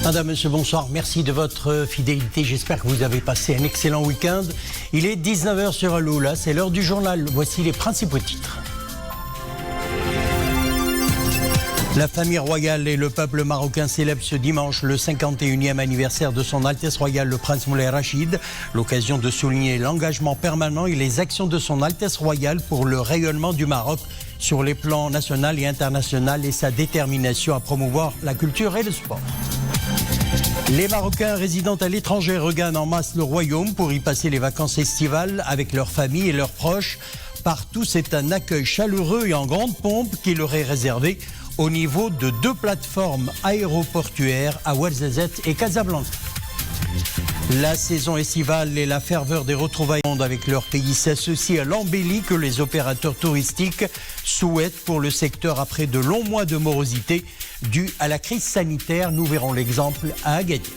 Madame, monsieur, bonsoir. Merci de votre fidélité. J'espère que vous avez passé un excellent week-end. Il est 19h sur Aloula. C'est l'heure du journal. Voici les principaux titres. La famille royale et le peuple marocain célèbrent ce dimanche le 51e anniversaire de son Altesse royale le prince Moulay Rachid. L'occasion de souligner l'engagement permanent et les actions de son Altesse royale pour le rayonnement du Maroc sur les plans national et international et sa détermination à promouvoir la culture et le sport. Les Marocains résidant à l'étranger regagnent en masse le royaume pour y passer les vacances estivales avec leurs familles et leurs proches. Partout, c'est un accueil chaleureux et en grande pompe qui leur est réservé au niveau de 2 plateformes aéroportuaires à Ouarzazate et Casablanca. La saison estivale et la ferveur des retrouvailles avec leur pays s'associent à l'embellie que les opérateurs touristiques souhaitent pour le secteur après de longs mois de morosité due à la crise sanitaire. Nous verrons l'exemple à Agadir.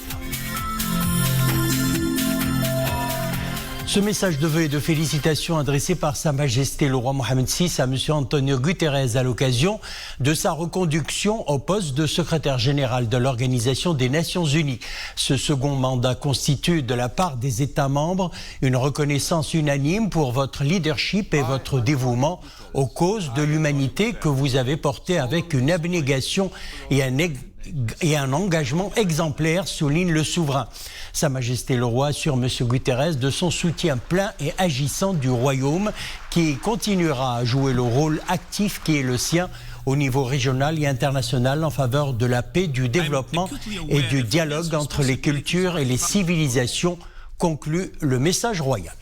Ce message de vœux et de félicitations adressé par Sa Majesté le roi Mohamed VI à M. Antonio Guterres à l'occasion de sa reconduction au poste de secrétaire général de l'Organisation des Nations Unies. Ce second mandat constitue de la part des États membres une reconnaissance unanime pour votre leadership et votre dévouement aux causes de l'humanité que vous avez porté avec une abnégation et un engagement exemplaire, souligne le souverain. Sa Majesté le roi assure M. Guterres de son soutien plein et agissant du royaume qui continuera à jouer le rôle actif qui est le sien au niveau régional et international en faveur de la paix, du développement et du dialogue entre les cultures et les civilisations, conclut le message royal.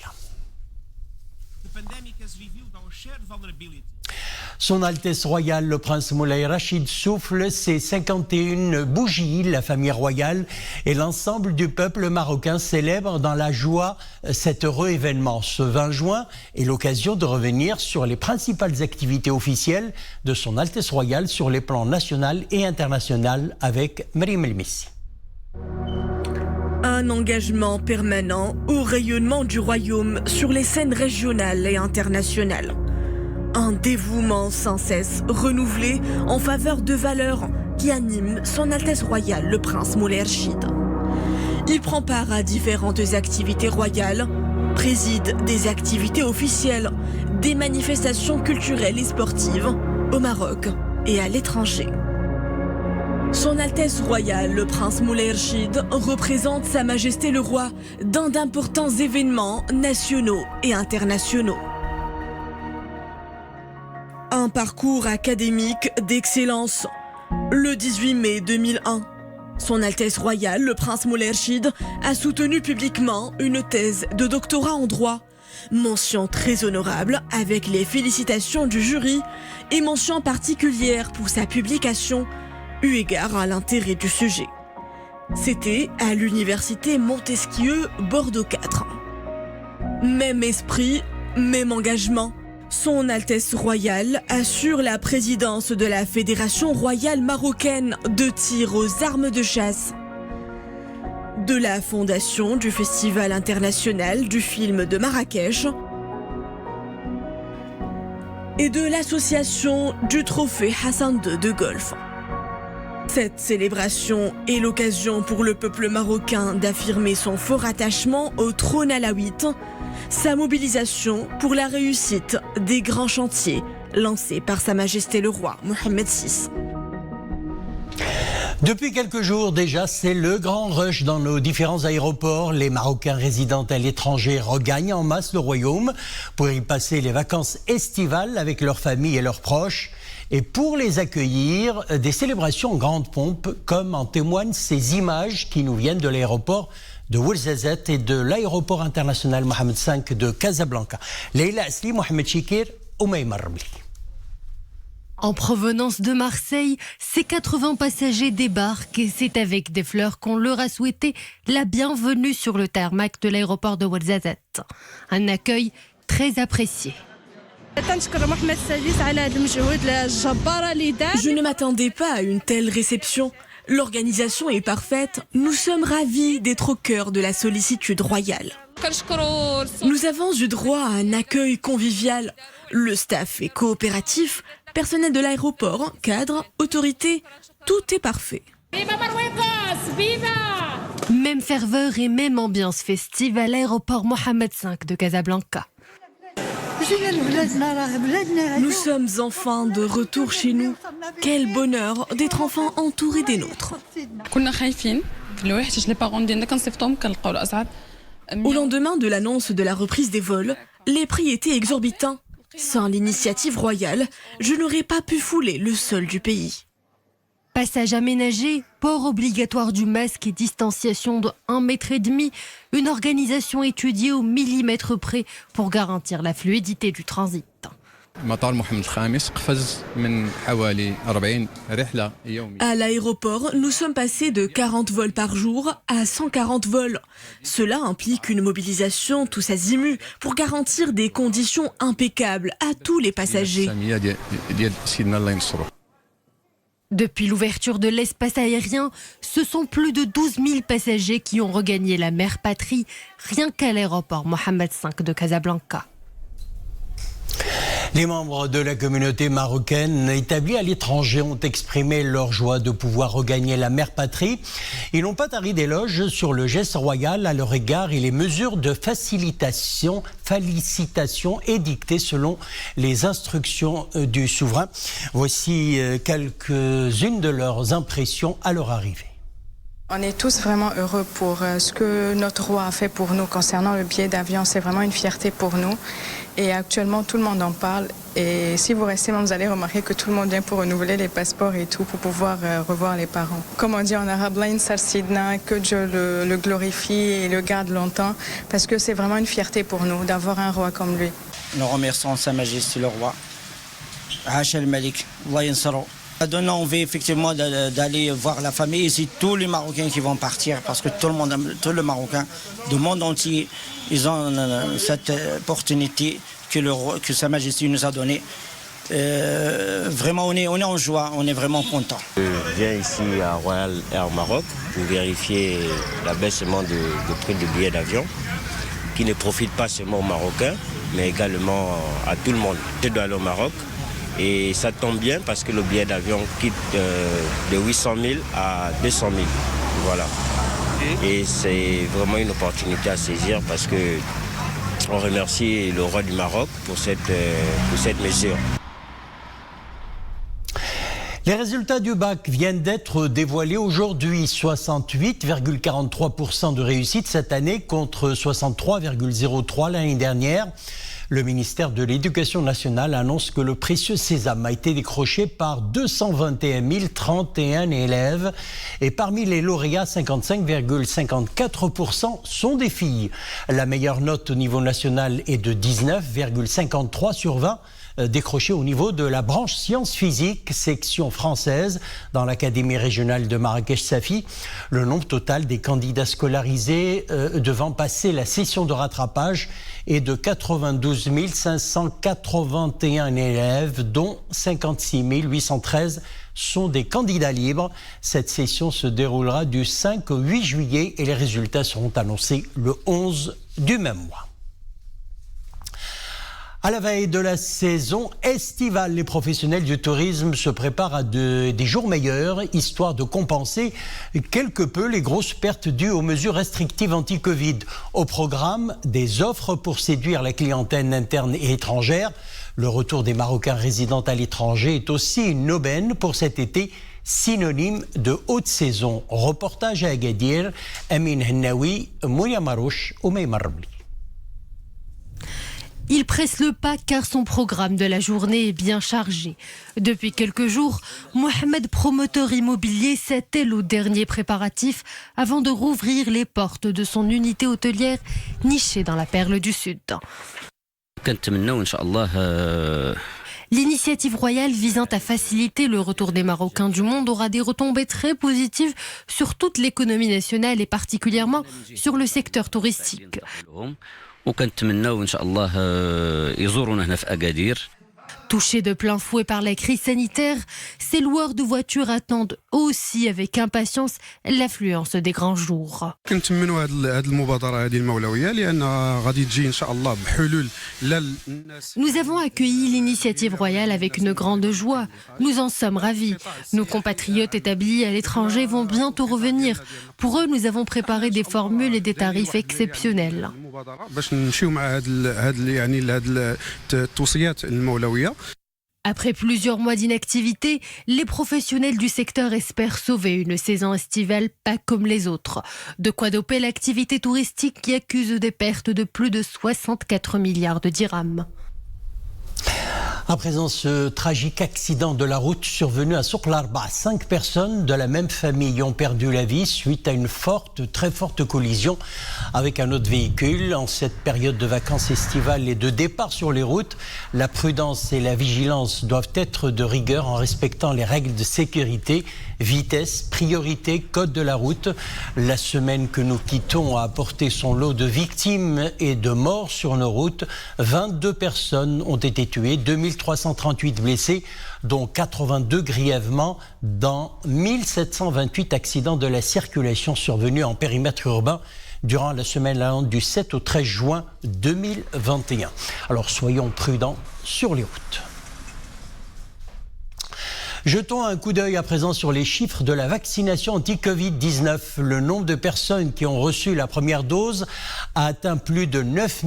Son Altesse royale, le prince Moulay Rachid, souffle ses 51 bougies. La famille royale et l'ensemble du peuple marocain célèbrent dans la joie cet heureux événement. Ce 20 juin est l'occasion de revenir sur les principales activités officielles de son Altesse royale sur les plans national et international avec Mariam El Messi. Un engagement permanent au rayonnement du royaume sur les scènes régionales et internationales. Un dévouement sans cesse renouvelé en faveur de valeurs qui animent son Altesse royale le prince Moulay Rachid. Il prend part à différentes activités royales, préside des activités officielles, des manifestations culturelles et sportives au Maroc et à l'étranger. Son Altesse royale le prince Moulay Rachid représente Sa Majesté le roi dans d'importants événements nationaux et internationaux. Un parcours académique d'excellence. Le 18 mai 2001, son Altesse royale, le prince Moulay Rachid, a soutenu publiquement une thèse de doctorat en droit. Mention très honorable avec les félicitations du jury et mention particulière pour sa publication, eu égard à l'intérêt du sujet. C'était à l'université Montesquieu, Bordeaux 4. Même esprit, même engagement. Son Altesse royale assure la présidence de la Fédération royale marocaine de tir aux armes de chasse, de la fondation du Festival international du film de Marrakech et de l'association du trophée Hassan II de golf. Cette célébration est l'occasion pour le peuple marocain d'affirmer son fort attachement au trône alawite, sa mobilisation pour la réussite des grands chantiers lancés par Sa Majesté le roi Mohamed VI. Depuis quelques jours déjà, c'est le grand rush dans nos différents aéroports. Les Marocains résidant à l'étranger regagnent en masse le royaume pour y passer les vacances estivales avec leurs familles et leurs proches. Et pour les accueillir, des célébrations en grande pompe, comme en témoignent ces images qui nous viennent de l'aéroport de Ouarzazate et de l'aéroport international Mohamed V de Casablanca. Leila Asli, Mohamed Chikir, Oumaïma Rabli. En provenance de Marseille, ces 80 passagers débarquent et c'est avec des fleurs qu'on leur a souhaité la bienvenue sur le tarmac de l'aéroport de Ouarzazate. Un accueil très apprécié. Je ne m'attendais pas à une telle réception. L'organisation est parfaite. Nous sommes ravis d'être au cœur de la sollicitude royale. Nous avons eu droit à un accueil convivial. Le staff est coopératif, personnel de l'aéroport, cadre, autorité, tout est parfait. Même ferveur et même ambiance festive à l'aéroport Mohamed V de Casablanca. Nous sommes enfin de retour chez nous. Quel bonheur d'être enfin entourés des nôtres. Au lendemain de l'annonce de la reprise des vols, les prix étaient exorbitants. Sans l'initiative royale, je n'aurais pas pu fouler le sol du pays. Passage aménagé, port obligatoire du masque et distanciation de 1,5 mètre, une organisation étudiée au millimètre près pour garantir la fluidité du transit. À l'aéroport, nous sommes passés de 40 vols par jour à 140 vols. Cela implique une mobilisation tous azimuts pour garantir des conditions impeccables à tous les passagers. Depuis l'ouverture de l'espace aérien, ce sont plus de 12 000 passagers qui ont regagné la mère patrie, rien qu'à l'aéroport Mohamed V de Casablanca. Les membres de la communauté marocaine établis à l'étranger ont exprimé leur joie de pouvoir regagner la mère patrie. Ils n'ont pas tari d'éloges sur le geste royal à leur égard et les mesures de félicitation édictées selon les instructions du souverain. Voici quelques-unes de leurs impressions à leur arrivée. On est tous vraiment heureux pour ce que notre roi a fait pour nous concernant le billet d'avion. C'est vraiment une fierté pour nous. Et actuellement, tout le monde en parle. Et si vous restez, vous allez remarquer que tout le monde vient pour renouveler les passeports et tout, pour pouvoir revoir les parents. Comme on dit en arabe, que Dieu le glorifie et le garde longtemps, parce que c'est vraiment une fierté pour nous d'avoir un roi comme lui. Nous remercions Sa Majesté le roi. Hachel Malik, Allah yansaro. Ça donne envie effectivement d'aller voir la famille ici, tous les Marocains qui vont partir, parce que tous les Marocains du monde entier, ils ont cette opportunité que Sa Majesté nous a donnée. Vraiment, on est en joie, on est vraiment content. Je viens ici à Royal Air Maroc pour vérifier l'abaissement du prix du billet d'avion, qui ne profite pas seulement aux Marocains, mais également à tout le monde. Je dois aller au Maroc. Et ça tombe bien parce que le billet d'avion quitte de 800 000 à 200 000. Voilà. Et c'est vraiment une opportunité à saisir parce que on remercie le roi du Maroc pour cette mesure. Les résultats du bac viennent d'être dévoilés aujourd'hui. 68,43% de réussite cette année contre 63,03% l'année dernière. Le ministère de l'Éducation nationale annonce que le précieux sésame a été décroché par 221 031 élèves et parmi les lauréats, 55,54% sont des filles. La meilleure note au niveau national est de 19,53 sur 20. Décroché au niveau de la branche sciences physiques, section française, dans l'Académie régionale de Marrakech-Safi. Le nombre total des candidats scolarisés devant passer la session de rattrapage est de 92 581 élèves, dont 56 813 sont des candidats libres. Cette session se déroulera du 5 au 8 juillet et les résultats seront annoncés le 11 du même mois. À la veille de la saison estivale, les professionnels du tourisme se préparent à des jours meilleurs, histoire de compenser quelque peu les grosses pertes dues aux mesures restrictives anti-Covid. Au programme, des offres pour séduire la clientèle interne et étrangère. Le retour des Marocains résidant à l'étranger est aussi une aubaine pour cet été, synonyme de haute saison. Reportage à Agadir, Amin Hennaoui, Mounia Marouche, Oumaïma Rabli. Il presse le pas car son programme de la journée est bien chargé. Depuis quelques jours, Mohamed, promoteur immobilier, s'attelle aux derniers préparatifs avant de rouvrir les portes de son unité hôtelière nichée dans la Perle du Sud. L'initiative royale visant à faciliter le retour des Marocains du monde aura des retombées très positives sur toute l'économie nationale et particulièrement sur le secteur touristique. Touchés de plein fouet par la crise sanitaire, ces loueurs de voitures attendent aussi avec impatience l'affluence des grands jours. Nous avons accueilli l'initiative royale avec une grande joie. Nous en sommes ravis. Nos compatriotes établis à l'étranger vont bientôt revenir. Pour eux, nous avons préparé des formules et des tarifs exceptionnels. Après plusieurs mois d'inactivité, les professionnels du secteur espèrent sauver une saison estivale pas comme les autres. De quoi doper l'activité touristique qui accuse des pertes de plus de 64 milliards de dirhams. À présent, ce tragique accident de la route survenu à Souq l'Arba. 5 personnes de la même famille ont perdu la vie suite à une très forte collision avec un autre véhicule. En cette période de vacances estivales et de départ sur les routes, la prudence et la vigilance doivent être de rigueur en respectant les règles de sécurité, vitesse, priorité, code de la route. La semaine que nous quittons a apporté son lot de victimes et de morts sur nos routes. 22 personnes ont été tuées, 2338 blessés, dont 82 grièvement, dans 1728 accidents de la circulation survenus en périmètre urbain durant la semaine allant du 7 au 13 juin 2021. Alors soyons prudents sur les routes. Jetons un coup d'œil à présent sur les chiffres de la vaccination anti-Covid-19. Le nombre de personnes qui ont reçu la première dose a atteint plus de 9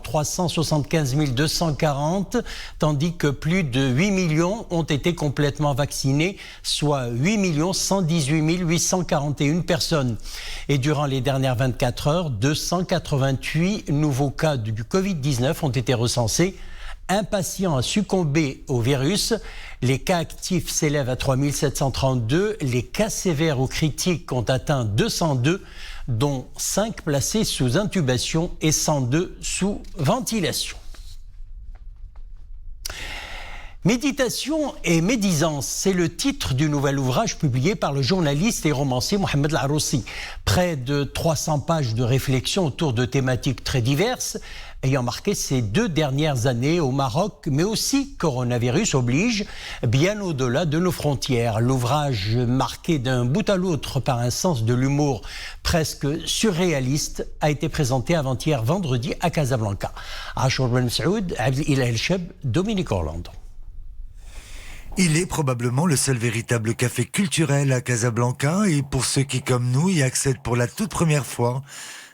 375 240, tandis que plus de 8 millions ont été complètement vaccinés, soit 8 118 841 personnes. Et durant les dernières 24 heures, 288 nouveaux cas du Covid-19 ont été recensés. Un patient a succombé au virus. Les cas actifs s'élèvent à 3732. Les cas sévères ou critiques ont atteint 202, dont 5 placés sous intubation et 102 sous ventilation. Méditation et médisance, c'est le titre du nouvel ouvrage publié par le journaliste et romancier Mohamed Laroussi. Près de 300 pages de réflexion autour de thématiques très diverses, ayant marqué ces 2 dernières années au Maroc, mais aussi coronavirus oblige, bien au-delà de nos frontières. L'ouvrage, marqué d'un bout à l'autre par un sens de l'humour presque surréaliste, a été présenté avant-hier vendredi à Casablanca. Achour Ben Saoud, Abdel El Cheb, Dominique Orlando. Il est probablement le seul véritable café culturel à Casablanca et pour ceux qui, comme nous, y accèdent pour la toute première fois,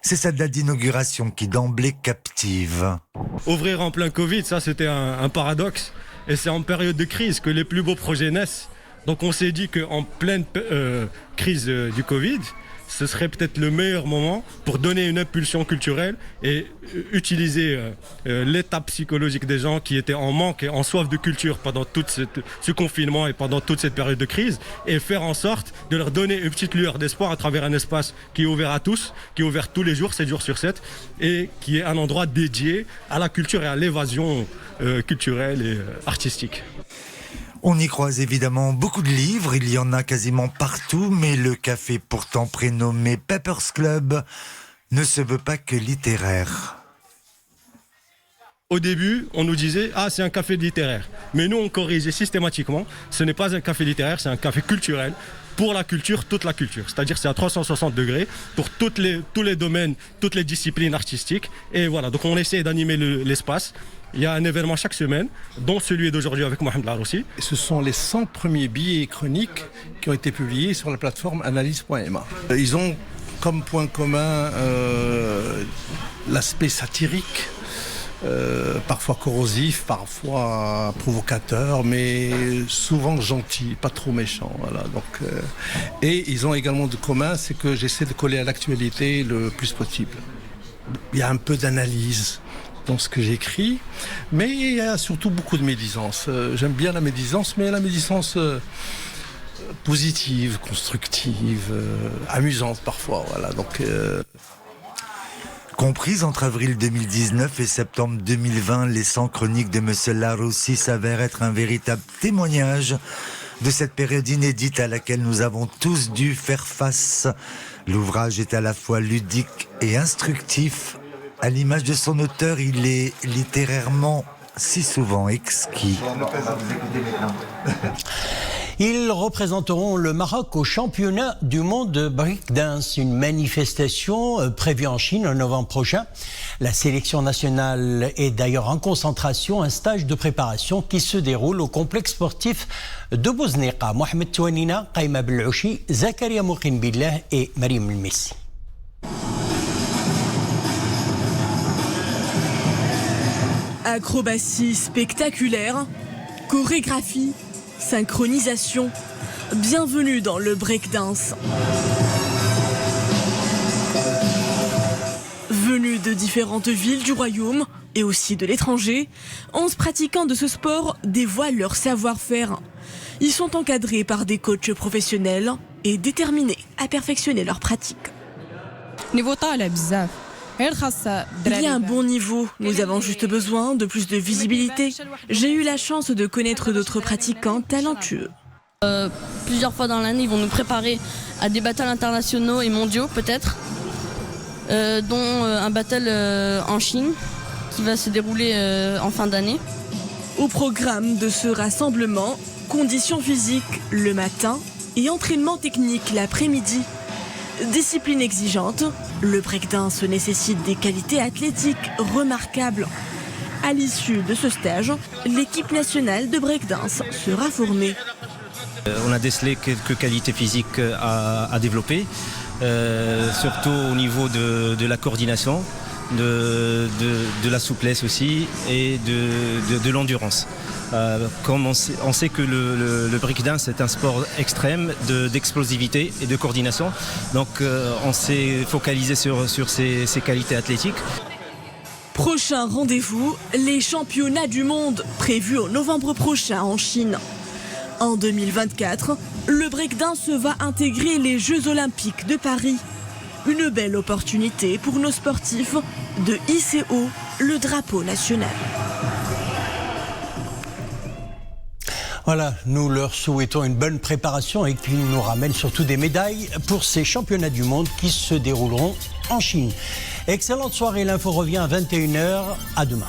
c'est sa date d'inauguration qui d'emblée captive. Ouvrir en plein Covid, ça c'était un paradoxe et c'est en période de crise que les plus beaux projets naissent. Donc on s'est dit qu'en pleine crise du Covid, ce serait peut-être le meilleur moment pour donner une impulsion culturelle et utiliser l'état psychologique des gens qui étaient en manque et en soif de culture pendant tout ce confinement et pendant toute cette période de crise et faire en sorte de leur donner une petite lueur d'espoir à travers un espace qui est ouvert à tous, qui est ouvert tous les jours, 7 jours sur 7 et qui est un endroit dédié à la culture et à l'évasion culturelle et artistique. On y croise évidemment beaucoup de livres, il y en a quasiment partout, mais le café pourtant prénommé Peppers Club ne se veut pas que littéraire. Au début, on nous disait « Ah, c'est un café littéraire ». Mais nous, on corrigeait systématiquement. Ce n'est pas un café littéraire, c'est un café culturel. Pour la culture, toute la culture. C'est-à-dire c'est à 360 degrés pour tous les domaines, toutes les disciplines artistiques. Et voilà, donc on essaie d'animer l'espace. Il y a un événement chaque semaine, dont celui d'aujourd'hui avec Mohamed Laroussi. Ce sont les 100 premiers billets et chroniques qui ont été publiés sur la plateforme analyse.ma. Ils ont comme point commun l'aspect satirique, parfois corrosif, parfois provocateur, mais souvent gentil, pas trop méchant. Voilà. Donc, et ils ont également de commun, c'est que j'essaie de coller à l'actualité le plus possible. Il y a un peu d'analyse dans ce que j'écris, mais il y a surtout beaucoup de médisance. J'aime bien la médisance, mais la médisance positive, constructive, amusante parfois. Voilà. Donc, Comprise entre avril 2019 et septembre 2020, les 100 chroniques de M. Laroussi s'avèrent être un véritable témoignage de cette période inédite à laquelle nous avons tous dû faire face. L'ouvrage est à la fois ludique et instructif. À l'image de son auteur, il est littérairement si souvent exquis. Ils représenteront le Maroc au championnat du monde de breakdance, une manifestation prévue en Chine en novembre prochain. La sélection nationale est d'ailleurs en concentration, un stage de préparation qui se déroule au complexe sportif de Bouzneqa. Mohamed Touanina, Qaïma Belouchi, Zakaria Moukin Billah et Mariam Messi. Acrobatie spectaculaire, chorégraphie, synchronisation. Bienvenue dans le breakdance. Venus de différentes villes du royaume et aussi de l'étranger, 11 pratiquants de ce sport dévoilent leur savoir-faire. Ils sont encadrés par des coachs professionnels et déterminés à perfectionner leur pratique. Il y a un bon niveau, nous avons juste besoin de plus de visibilité. J'ai eu la chance de connaître d'autres pratiquants talentueux. Plusieurs fois dans l'année, ils vont nous préparer à des battles internationaux et mondiaux peut-être, dont un battle en Chine qui va se dérouler en fin d'année. Au programme de ce rassemblement, conditions physiques le matin et entraînement technique l'après-midi. Discipline exigeante, le breakdance nécessite des qualités athlétiques remarquables. À l'issue de ce stage, l'équipe nationale de breakdance sera formée. On a décelé quelques qualités physiques à développer, surtout au niveau de la coordination, de la souplesse aussi et de l'endurance. Comme on sait que le breakdance est un sport extrême d'explosivité et de coordination, donc on s'est focalisé sur ces qualités athlétiques. Prochain rendez-vous, les championnats du monde prévus en novembre prochain en Chine. En 2024, le breakdance va intégrer les Jeux Olympiques de Paris. Une belle opportunité pour nos sportifs de hisser haut le drapeau national. Voilà, nous leur souhaitons une bonne préparation et qu'ils nous ramènent surtout des médailles pour ces championnats du monde qui se dérouleront en Chine. Excellente soirée, l'info revient à 21h, à demain.